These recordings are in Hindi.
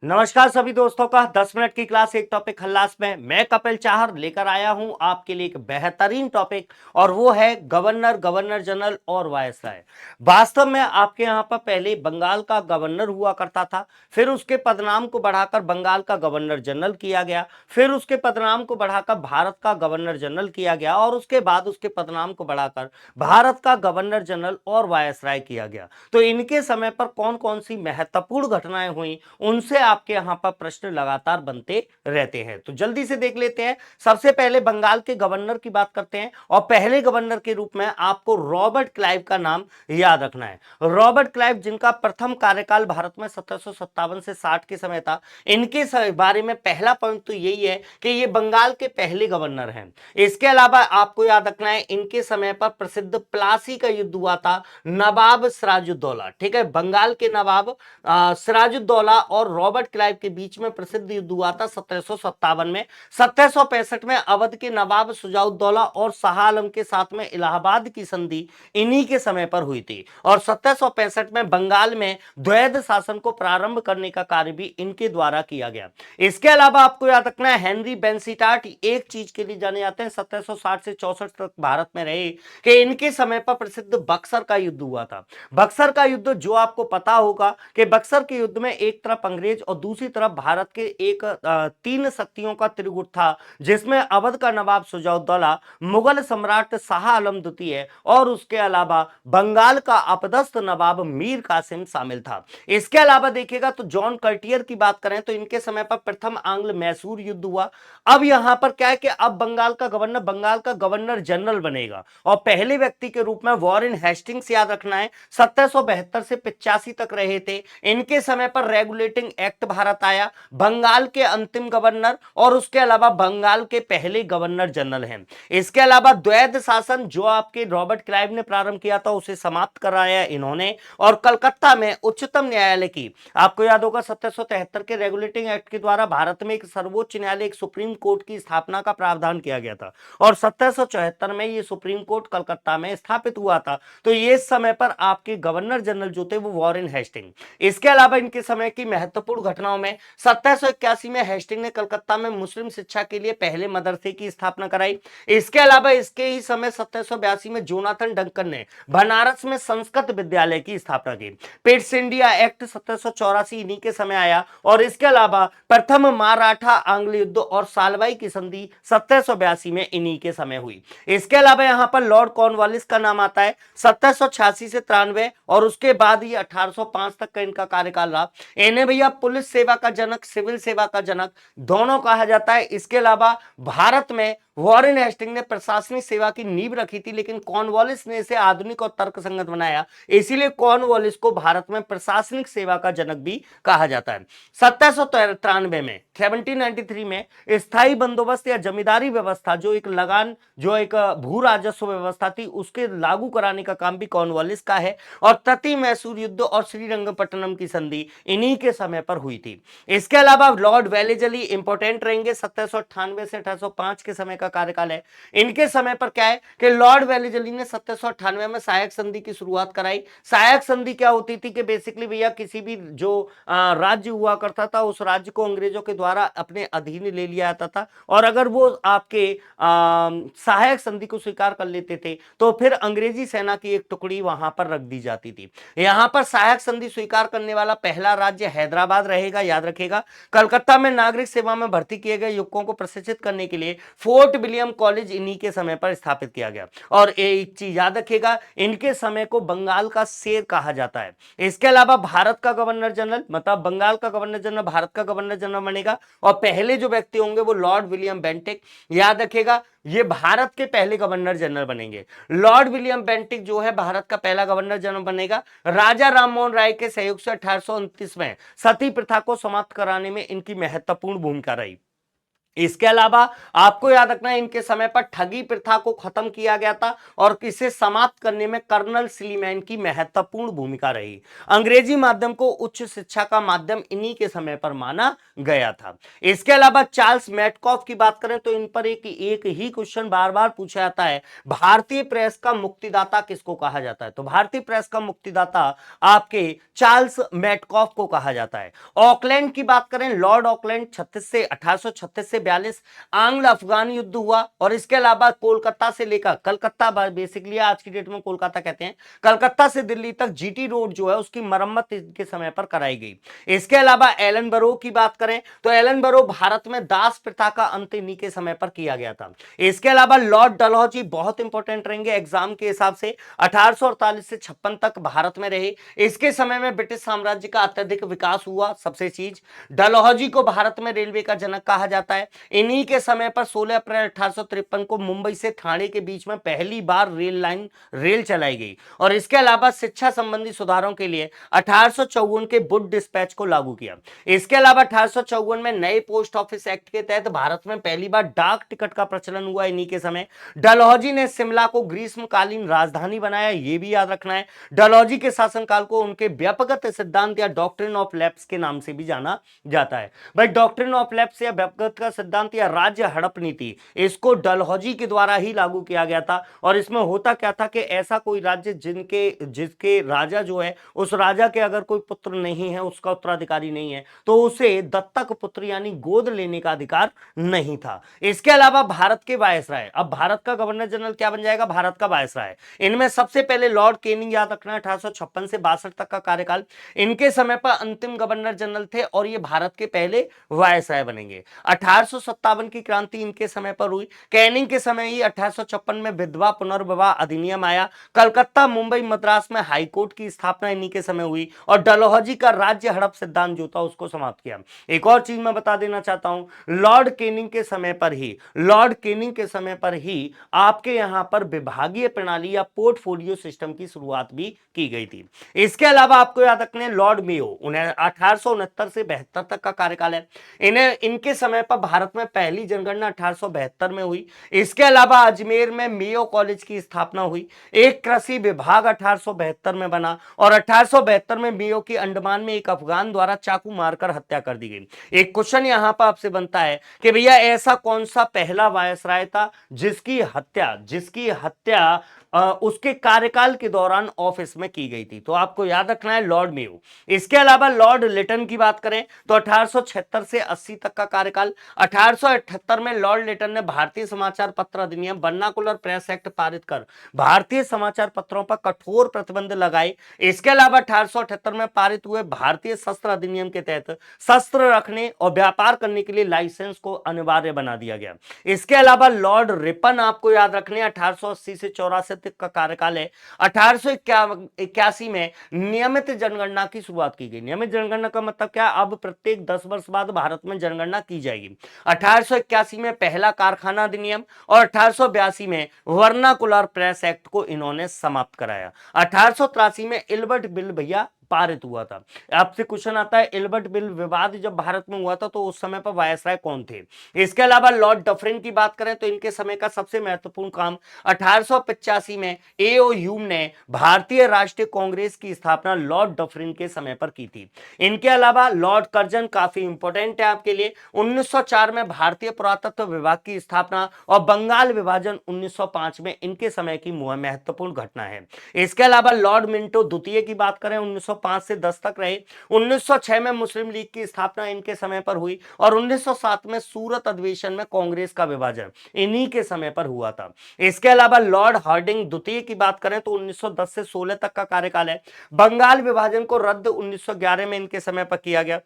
नमस्कार सभी दोस्तों का 10 मिनट की क्लास एक टॉपिक खल्लास में मैं कपिल चाहर लेकर आया हूं आपके लिए एक बेहतरीन टॉपिक और वो है गवर्नर गवर्नर जनरल और वायसराय। वास्तव में आपके यहां पर पहले बंगाल का गवर्नर हुआ करता था, फिर उसके पदनाम को बढ़ाकर बंगाल का गवर्नर जनरल किया गया, फिर उसके पदनाम को बढ़ाकर भारत का गवर्नर जनरल किया गया और उसके बाद उसके पदनाम को बढ़ाकर भारत का गवर्नर जनरल और वायसराय किया गया। तो इनके समय पर कौन कौन सी महत्वपूर्ण घटनाएं हुई उनसे आपके यहां पर प्रश्न लगातार बनते रहते हैं। तो जल्दी से देख लेते हैं। सबसे पहले बंगाल के गवर्नर की बात करते हैं और पहले गवर्नर के रूप में आपको रॉबर्ट क्लाइव का नाम याद रखना है। रॉबर्ट क्लाइव जिनका प्रथम कार्यकाल भारत में 1757 से 60 के समय था। इनके बारे में पहला पॉइंट तो यही है कि ये बंगाल के पहले गवर्नर हैं। इसके अलावा आपको याद रखना है इनके समय पर प्रसिद्ध प्लासी का युद्ध हुआ था नवाब सिराजुद्दौला। ठीक है, बंगाल के नवाब सिराजुद्दौला और रॉबर्ट क्लाइव के बीच में प्रसिद्ध युद्ध हुआ था 1757 में। 1765 में अवध के नवाब शुजाउद्दौला और शाह आलम के साथ में इलाहाबाद की संधि इन्हीं के समय पर हुई थी और 1765 में बंगाल में द्वैध शासन को प्रारंभ करने का कार्य भी इनके द्वारा किया गया। इसके अलावा आपको याद रखना है हेनरी बेंसिटाट एक चीज के लिए जाने जाते हैं, 1760 से 64 तक भारत में रहे कि इनके समय पर प्रसिद्ध बक्सर का युद्ध हुआ था। बक्सर का युद्ध जो आपको पता होगा कि बक्सर के युद्ध में एक तरफ अंग्रेज और दूसरी तरफ भारत के एक तीन शक्तियों का त्रिगुट था, जिसमें अवध का नवाब शुजाउद्दौला, मुगल सम्राट शाह आलम द्वितीय और उसके अलावा बंगाल का अपदस्थ नवाब मीर कासिम शामिल था। इसके अलावा देखिएगा तो जॉन कर्टियर की बात करें तो इनके समय पर प्रथम आंग्ल मैसूर युद्ध हुआ। अब यहां पर क्या है कि अब बंगाल का गवर्नर जनरल बनेगा और पहले व्यक्ति के रूप में वॉरेन हेस्टिंग्स याद रखना है 1772 से 85 तक रहे थे। इनके समय पर रेगुलेटिंग एक्ट भारत आया। बंगाल के अंतिम गवर्नर और उसके अलावा बंगाल के पहले गवर्नर जनरल हैं। इसके अलावा द्वैध शासन जो आपके रॉबर्ट क्लाइव ने प्रारंभ किया था उसे समाप्त कराया इन्होंने और कलकत्ता में उच्चतम न्यायालय की, आपको याद होगा 1773 के रेगुलेटिंग एक्ट के द्वारा भारत में एक सर्वोच्च न्यायालय एक सुप्रीम कोर्ट की स्थापना का प्रावधान किया गया था और 1774 में यह सुप्रीम कोर्ट कलकत्ता में स्थापित हुआ था। तो ये समय पर आपके गवर्नर जनरल जो थे वो वॉरेन हेस्टिंग। इसके अलावा इनके समय की महत्वपूर्ण घटनाओं में 1781 में हेस्टिंग ने कलकत्ता में मुस्लिम शिक्षा के लिए पहले मदरसे की स्थापना कराई। इसके अलावा इसके ही समय 1782 में जोनाथन डंकन ने बनारस में संस्कृत विद्यालय की स्थापना की। पिट्स इंडिया एक्ट 1784 इन्हीं के समय आया और इसके अलावा प्रथम मराठा आंग्ल युद्ध और सालवाई की संधि 1782 में इन्हीं के समय हुई। इसके अलावा यहां पर लॉर्ड कॉर्नवालिस का नाम आता है 1786 से 93 और उसके बाद ये 1805 तक का इनका कार्यकाल रहा। इन्हें भैया पुलिस सेवा का जनक, सिविल सेवा का जनक दोनों कहा जाता है। इसके अलावा भारत में वॉरेन हेस्टिंग ने प्रशासनिक सेवा की नींव रखी थी, लेकिन कॉर्नवालिस ने इसे आधुनिक और तर्कसंगत बनाया, इसीलिए कॉर्नवालिस को भारत में प्रशासनिक सेवा का जनक भी कहा जाता है। 1793 में 1793 में स्थायी बंदोबस्त या जमींदारी व्यवस्था जो एक लगान जो एक भू राजस्व व्यवस्था थी उसके लागू कराने का काम भी कॉर्नवालिस का है और तटी मैसूर युद्ध और श्रीरंगपट्टनम की संधि इन्हीं के समय पर हुई थी। इसके अलावा लॉर्ड वेलेजली इंपॉर्टेंट रहेंगे, 1798 से 1805 के समय का कार्यकाल है। इनके समय पर क्या है कि लॉर्ड वेलेजली ने 1798 में सहायक संधि की शुरुआत कराई। सहायक संधि क्या होती थी कि बेसिकली भैया किसी भी जो राज्य हुआ करता था उस राज्य को अंग्रेजों के द्वारा अपने अधीन ले लिया जाता था और अगर वो आपके सहायक संधि को स्वीकार कर लेते थे तो फिर अंग्रेजी सेना की एक टुकड़ी वहां पर रख दी जाती थी। यहां पर सहायक संधि स्वीकार करने वाला पहला राज्य हैदराबाद रहेगा, याद रखेगा। कलकत्ता में नागरिक सेवा में भर्ती किए गए युवकों को प्रशिक्षित करने के लिए फोर्ट विलियम कॉलेज इन्हीं के समय पर स्थापित किया गया और एक चीज याद रखेगा इनके समय को बंगाल का शेर कहा जाता है। इसके अलावा भारत का गवर्नर जनरल मतलब बंगाल का गवर्नर जनरल भारत का गवर्नर जनरल बनेगा और पहले जो व्यक्ति होंगे वो लॉर्ड विलियम बेंटिक, याद रखेगा ये भारत के पहले गवर्नर जनरल बनेंगे। लॉर्ड विलियम बेंटिक जो है भारत का पहला गवर्नर जनरल बनेगा। राजा राममोहन राय के सहयोग से 1829 में सती प्रथा को समाप्त कराने में इनकी महत्वपूर्ण भूमिका रही। इसके अलावा आपको याद रखना है इनके समय पर ठगी प्रथा को खत्म किया गया था और इसे समाप्त करने में कर्नल सिलीमैन की महत्वपूर्ण भूमिका रही। अंग्रेजी माध्यम को उच्च शिक्षा का माध्यम इन्हीं के समय पर माना गया था। इसके अलावा चार्ल्स मेटकॉफ की बात करें तो इन पर एक ही क्वेश्चन बार बार पूछा जाता है, भारतीय प्रेस का मुक्तिदाता किसको कहा जाता है? तो भारतीय प्रेस का मुक्तिदाता आपके चार्ल्स मेटकॉफ को कहा जाता है। ऑकलैंड की बात करें, लॉर्ड ऑकलैंड 1836 से 42 आंग्ल अफगान युद्ध हुआ। और इसके अलावा कोलकाता से लेकर कलकत्ता, बेसिकली आज की डेट में कोलकाता कहते हैं, कलकत्ता से दिल्ली तक जीटी रोड जो है उसकी मरम्मत के समय पर कराई गई। इसके अलावा एलन बरो की बात करें तो एलन बरो भारत में दास प्रथा का अंत इन्हीं के समय पर किया गया था। इसके अलावा लॉर्ड डलहौजी बहुत इंपॉर्टेंट रहेंगे एग्जाम के हिसाब से, 1848 से 56 तक भारत में रहे। इसके समय में ब्रिटिश साम्राज्य का अत्यधिक विकास हुआ। सबसे चीज, डलहौजी को भारत में रेलवे का जनक कहा जाता है। इन्हीं के समय पर 16 अप्रैल 1853 को मुंबई से ठाणे के बीच में पहली बार रेल चलाई गई। और इसके अलावा शिक्षा संबंधी सुधारों के लिए 1854 के वुड डिस्पैच को लागू किया। इसके अलावा 1854 में नए पोस्ट ऑफिस एक्ट के तहत भारत में पहली बार डाक टिकट का प्रचलन हुआ। इन्हीं के समय डलहौजी ने शिमला को ग्रीष्मकालीन राजधानी बनाया, यह भी याद रखना है। डलहौजी के शासनकाल को उनके व्यापक सिद्धांत या डॉक्ट्रिन ऑफ लैप्स के नाम से भी जाना जाता है। भाई डॉक्ट्रिन ऑफ लैप्स या व्यापक का सिद्धांत या राज्य हड़प नीति, इसको डलहौजी के द्वारा ही लागू किया गया था। और इसमें होता क्या था कि ऐसा कोई राज्य जिसके राजा जो है, उस राजा के अगर कोई पुत्र नहीं है, उसका उत्तराधिकारी नहीं है, तो उसे दत्तक पुत्र यानी गोद लेने का अधिकार नहीं था। इसके अलावा भारत के वायसराय, अब भारत का गवर्नर जनरल क्या बन जाएगा? भारत का वायसराय। इनमें सबसे पहले लॉर्ड कैनिंग, याद रखना, 1856 से 62 तक का कार्यकाल। इनके समय पर अंतिम गवर्नर जनरल थे और ये भारत के पहले वायसराय बनेंगे। 1857 की क्रांति इनके समय पर हुई। कैनिंग के समय ही 1856 में विधवा पुनर्विवाह अधिनियम आया। कलकत्ता, मुंबई, मद्रास में हाईकोर्ट की स्थापना इन्हीं के समय हुई और डलहौजी का राज्य हड़प सिद्धांत जो था उसको समाप्त किया। एक और चीज मैं बता देना चाहता हूं, लॉर्ड कैनिंग के समय पर ही आपके यहां पर विभागीय प्रणाली या पोर्टफोलियो सिस्टम की शुरुआत भी की गई थी। इसके अलावा आपको याद रखने लॉर्ड मेयो, उन्हें 1869 से 72 तक का कार्यकाल है। इनके समय पर भारत में पहली जनगणना 1872 में हुई। इसके अलावा अजमेर में मेयो कॉलेज की स्थापना हुई। एक कृषि विभाग 1872 में बना और 1872 में मेयो की अंडमान में एक अफगान द्वारा चाकू मारकर हत्या कर दी गई। एक क्वेश्चन यहां पर आपसे बनता है कि भैया ऐसा कौन सा पहला वायसराय था जिसकी हत्या उसके कार्यकाल के दौरान ऑफिस में की गई थी? तो आपको याद रखना है लॉर्ड मेयो। इसके अलावा लॉर्ड लिटन की बात करें तो 1876 से 80 तक का कार्यकाल। 1878 में लॉर्ड लिटन ने भारतीय समाचार पत्र अधिनियम वर्नाकुलर प्रेस एक्ट पारित कर भारतीय समाचार पत्रों पर कठोर प्रतिबंध लगाए। इसके अलावा 1878 में पारित हुए भारतीय शस्त्र अधिनियम के तहत शस्त्र रखने और व्यापार करने के लिए लाइसेंस को अनिवार्य बना दिया गया। इसके अलावा लॉर्ड रिपन, आपको याद रखने, 1880 से 84 तक का कार्यकाल है। 1881 में नियमित जनगणना की शुरुआत की गई। नियमित जनगणना का मतलब क्या? अब प्रत्येक 10 वर्ष बाद भारत में जनगणना की जाएगी। 1881 में पहला कारखाना अधिनियम और 1882 में वर्नाकुलर प्रेस एक्ट को इन्होंने समाप्त कराया। 1883 में इल्बर्ट बिल भैया पारित हुआ था। आपसे क्वेश्चन आता है, इल्बर्ट बिल विवाद जब भारत में हुआ था तो उस समय पर वायसराय कौन थे? इसके अलावा लॉर्ड डफरिन की बात करें तो इनके समय का सबसे महत्वपूर्ण काम 1885 में एओ ह्यूम ने भारतीय राष्ट्रीय कांग्रेस की स्थापना लॉर्ड डफरिन के समय पर की थी। इनके अलावा लॉर्ड कर्जन काफी इंपॉर्टेंट है आपके लिए। 1904 में भारतीय पुरातत्व विभाग की स्थापना और बंगाल विभाजन 1905 में इनके समय की महत्वपूर्ण घटना है। इसके अलावा लॉर्ड मिंटो द्वितीय की बात करें 1905 से 10 तक रहे। 1906 में मुस्लिम लीग की स्थापना इनके समय पर हुई और 1907 में सूरत अधिवेशन में कांग्रेस का विभाजन इन्हीं के समय पर हुआ था। इसके अलावा लॉर्ड हार्डिंग द्वितीय की बात करें तो 1910 से 16 तक का कार्यकाल है। बंगाल विभाजन को रद्द 1911 में इनके समय पर किया गया।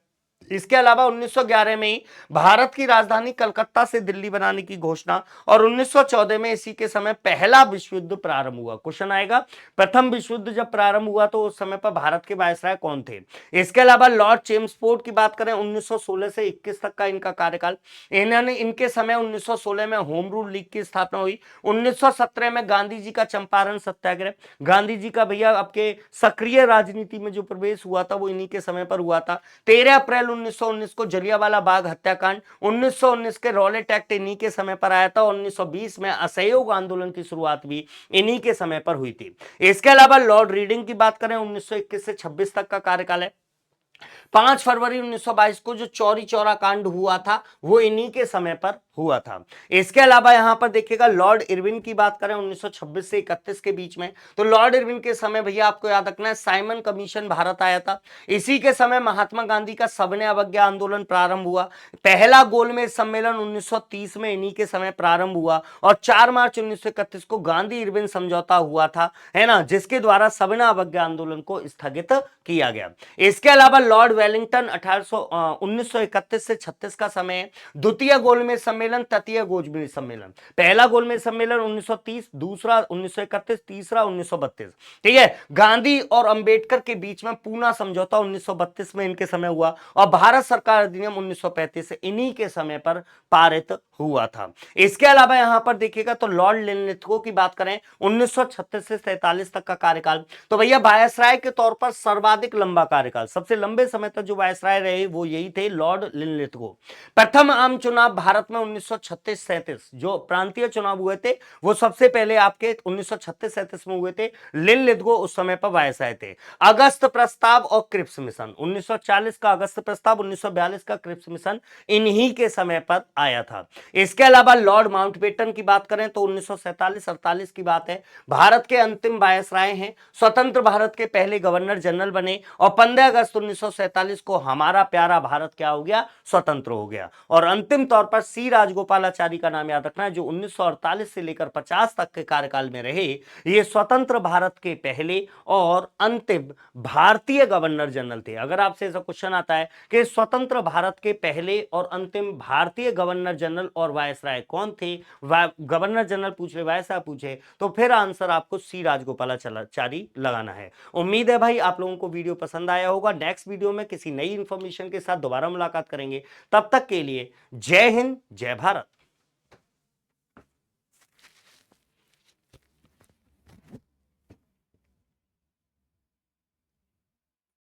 इसके अलावा 1911 में ही भारत की राजधानी कलकत्ता से दिल्ली बनाने की घोषणा और 1914 में इसी के समय पहला विश्व युद्ध प्रारंभ हुआ। क्वेश्चन आएगा, प्रथम विश्व युद्ध जब प्रारंभ हुआ तो उस समय पर भारत के वायसराय कौन थे? इसके अलावा लॉर्ड चेम्सफोर्ड की बात करें 1916 से 21 तक का इनका कार्यकाल। इनके समय 1916 में होम रूल लीग की स्थापना हुई। 1917 में गांधी जी का चंपारण सत्याग्रह, गांधी जी का भैया आपके सक्रिय राजनीति में जो प्रवेश हुआ था वो इन्हीं के समय पर हुआ था। 13 अप्रैल 1919 को जलियांवाला बाग हत्याकांड, 1919 के रॉलेट एक्ट इन्हीं के समय पर आया था, 1920 में असहयोग आंदोलन की शुरुआत भी इन्हीं के समय पर हुई थी। इसके अलावा लॉर्ड रीडिंग की बात करें, 1921 से 26 तक का कार्यकाल है। 5 फरवरी 1922 को जो चौरी चौरा कांड हुआ था वो इन्हीं के समय पर हुआ था। इसके अलावा यहां पर देखिएगा लॉर्ड इरविन की बात करें 1926 से 31 के बीच में, तो लॉर्ड इरविन के समय भैया आपको याद रखना है साइमन कमीशन भारत आया था। इसी के समय महात्मा गांधी का सविनय अवज्ञा आंदोलन प्रारंभ हुआ। पहला गोलमेज सम्मेलन 1930 में इन्हीं के समय प्रारंभ हुआ और 4 मार्च 1931 को गांधी इरविन समझौता हुआ था, है ना, जिसके द्वारा सविनय अवज्ञा आंदोलन को स्थगित किया गया। इसके अलावा लॉर्ड वेलिंगटन 1931 से 36 का समय, द्वितीय गोलमेज सम्मेलन, तृतीय गोलमेज सम्मेलन। पहला गोलमेज सम्मेलन 1930, दूसरा 1931, तीसरा 1932। ठीक है, गांधी और अंबेडकर के बीच में पूना समझौता 1932 में इनके समय हुआ और भारत सरकार अधिनियम 1935 से इन्हीं के समय पर पारित हुआ था। इसके अलावा यहां पर देखिएगा तो लॉर्ड लिनलिथगो की बात करें 1936 से 43 तक का कार्यकाल, तो भैया वायसराय के तौर पर सर्वाधिक लंबा कार्यकाल, सबसे लंबे समय तक जो वायसराय रहे वो यही थे, लॉर्ड लिनलिथगो। प्रथम आम चुनाव भारत में 1936-37 जो प्रांतीय चुनाव हुए थे वो सबसे पहले आपके 1936-37 में हुए थे। लिनलिथगो उस समय पर वायसराय थे। अगस्त प्रस्ताव और क्रिप्स मिशन, 1940 का अगस्त प्रस्ताव, 1942 का क्रिप्स मिशन इन्हीं के समय पर आया था। इसके अलावा लॉर्ड माउंटबेटन की बात करें तो 1947-48 की बात है, भारत के अंतिम वायसराय हैं, स्वतंत्र भारत के पहले गवर्नर जनरल बने और 15 अगस्त 1947 को हमारा प्यारा भारत क्या हो गया, स्वतंत्र हो गया। और अंतिम तौर पर सी राजगोपालाचारी का नाम याद रखना है, जो 1948 से लेकर 50 तक के कार्यकाल में रहे, ये स्वतंत्र भारत के पहले और अंतिम भारतीय गवर्नर जनरल थे। अगर आपसे ऐसा क्वेश्चन आता है कि स्वतंत्र भारत के पहले और अंतिम भारतीय गवर्नर जनरल और वायसराय कौन थे, गवर्नर जनरल पूछ रहे, वायसराय पूछे, तो फिर आंसर आपको सी राजगोपालाचारी लगाना है। उम्मीद है भाई आप लोगों को वीडियो पसंद आया होगा। नेक्स्ट वीडियो में किसी नई इंफॉर्मेशन के साथ दोबारा मुलाकात करेंगे। तब तक के लिए जय हिंद, जय भारत।